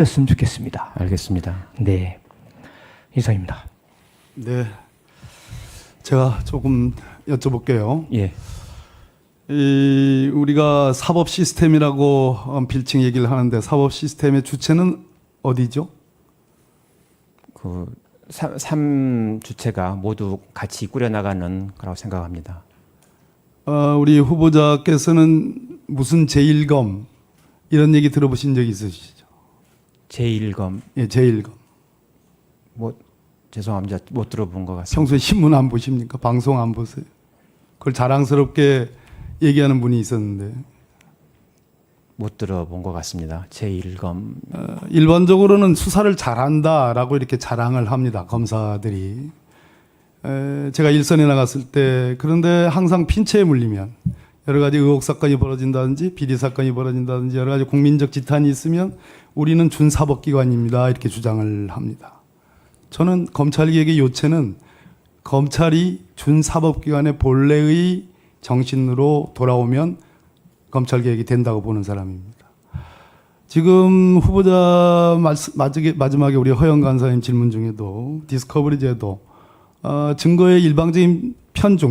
했으면 좋겠습니다. 알겠습니다. 네, 이상입니다. 네, 제가 조금 여쭤볼게요. 예, 우리가 사법 시스템이라고 빌칭 얘기를 하는데 사법 시스템의 주체는 어디죠? 그 3주체가 모두 같이 꾸려나가는 거라고 생각합니다. 우리 후보자께서는 무슨 제1검 이런 얘기 들어보신 적 있으시죠? 제1검 예, 제1검. 뭐 죄송합니다. 못 들어본 것 같습니다. 평소에 신문 안 보십니까? 방송 안 보세요? 그걸 자랑스럽게 얘기하는 분이 있었는데 못 들어본 것 같습니다. 제1검 일반적으로는 수사를 잘한다라고 이렇게 자랑을 합니다. 검사들이. 제가 일선에 나갔을 때 그런데 항상 핀체에 물리면 여러 가지 의혹 사건이 벌어진다든지 비리 사건이 벌어진다든지 여러 가지 국민적 지탄이 있으면 우리는 준사법기관입니다. 이렇게 주장을 합니다. 저는 검찰개혁의 요체는 검찰이 준사법기관의 본래의 정신으로 돌아오면 검찰개혁이 된다고 보는 사람입니다. 지금 후보자 마지막에 우리 허영 간사님 질문 중에도 디스커버리 제도 증거의 일방적인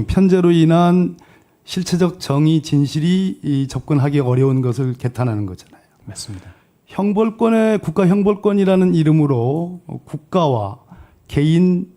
편제로 인한 실체적 정의 진실이 접근하기 어려운 것을 개탄하는 거잖아요. 맞습니다. 국가 형벌권이라는 이름으로 국가와 개인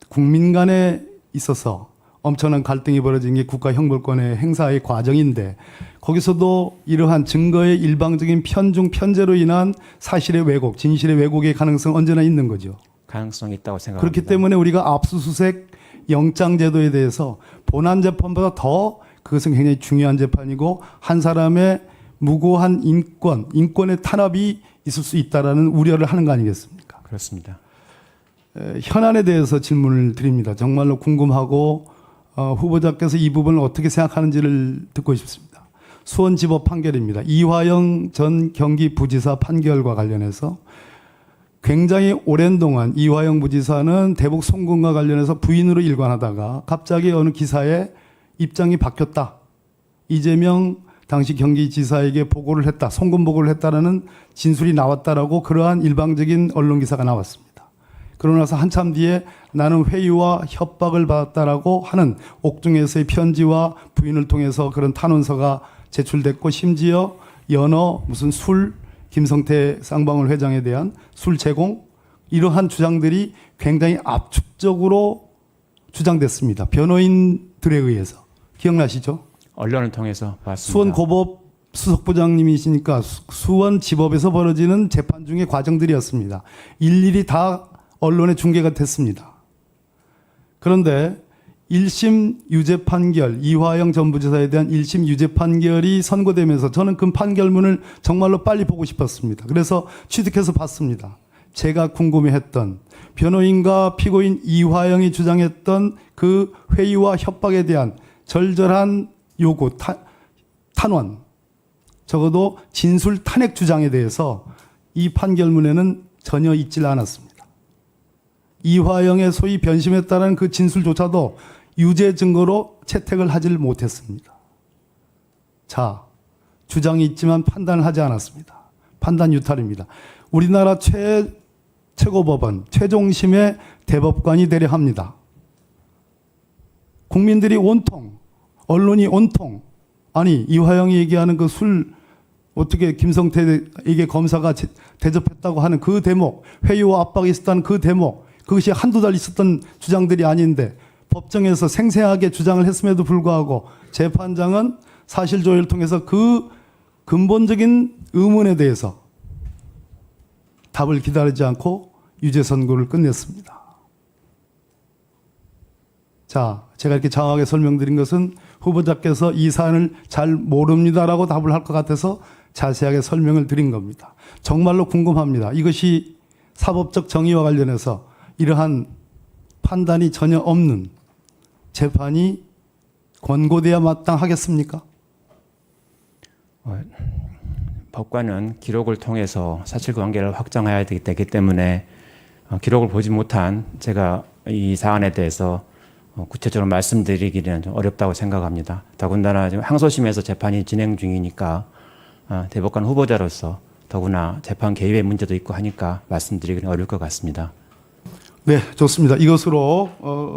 국민 간에 있어서 엄청난 갈등이 벌어진 게 국가 형벌권의 행사의 과정인데 거기서도 이러한 증거의 일방적인 편제로 인한 사실의 왜곡, 진실의 왜곡의 가능성 언제나 있는 거죠. 가능성이 있다고 생각합니다. 그렇기 때문에 우리가 압수수색 영장제도에 대해서 본안 재판보다 더 그것은 굉장히 중요한 재판이고 한 사람의 무고한 인권의 탄압이 있을 수 있다라는 우려를 하는 거 아니겠습니까? 그렇습니다. 현안에 대해서 질문을 드립니다. 정말로 궁금하고 후보자께서 이 부분을 어떻게 생각하는지를 듣고 싶습니다. 수원지법 판결입니다. 이화영 전 경기부지사 판결과 관련해서 굉장히 오랜 동안 이화영 부지사는 대북 송금과 관련해서 부인으로 일관하다가 갑자기 어느 기사에 입장이 바뀌었다. 이재명 당시 경기지사에게 보고를 했다. 송금 보고를 했다라는 진술이 나왔다라고 그러한 일방적인 언론 기사가 나왔습니다. 그러고 나서 한참 뒤에 나는 회유와 협박을 받았다라고 하는 옥중에서의 편지와 부인을 통해서 그런 탄원서가 제출됐고 심지어 연어 무슨 술 김성태 쌍방울 회장에 대한 술 제공 이러한 주장들이 굉장히 압축적으로 주장됐습니다. 변호인들에 의해서. 기억나시죠? 언론을 통해서 봤습니다. 수원고법 수석부장님이시니까 수원지법에서 벌어지는 재판 중의 과정들이었습니다. 일일이 다 언론에 중계가 됐습니다. 그런데 1심 유죄 판결, 이화영 전 부지사에 대한 1심 유죄 판결이 선고되면서 저는 그 판결문을 정말로 빨리 보고 싶었습니다. 그래서 취득해서 봤습니다. 제가 궁금해했던 변호인과 피고인 이화영이 주장했던 그 회유와 협박에 대한 절절한 요구, 탄원, 적어도 진술 탄핵 주장에 대해서 이 판결문에는 전혀 있질 않았습니다. 이화영의 소위 변심했다는 그 진술조차도 유죄 증거로 채택을 하질 못했습니다. 자, 주장이 있지만 판단을 하지 않았습니다. 판단 유탈입니다. 우리나라 최고법원, 최종심의 대법관이 되려 합니다. 국민들이 온통, 언론이 온통, 아니, 이화영이 얘기하는 그 술, 어떻게 김성태에게 검사가 대접했다고 하는 그 대목, 회유와 압박이 있었다는 그 대목, 그것이 한두 달 있었던 주장들이 아닌데 법정에서 생생하게 주장을 했음에도 불구하고 재판장은 사실조회를 통해서 그 근본적인 의문에 대해서 답을 기다리지 않고 유죄 선고를 끝냈습니다. 자, 제가 이렇게 장황하게 설명드린 것은 후보자께서 이 사안을 잘 모릅니다라고 답을 할 것 같아서 자세하게 설명을 드린 겁니다. 정말로 궁금합니다. 이것이 사법적 정의와 관련해서 이러한 판단이 전혀 없는 재판이 권고돼야 마땅하겠습니까? 법관은 기록을 통해서 사실관계를 확정해야 되기 때문에 기록을 보지 못한 제가 이 사안에 대해서 구체적으로 말씀드리기는 좀 어렵다고 생각합니다. 더군다나 지금 항소심에서 재판이 진행 중이니까 대법관 후보자로서 더구나 재판 개입의 문제도 있고 하니까 말씀드리기는 어려울 것 같습니다. 네, 좋습니다. 이것으로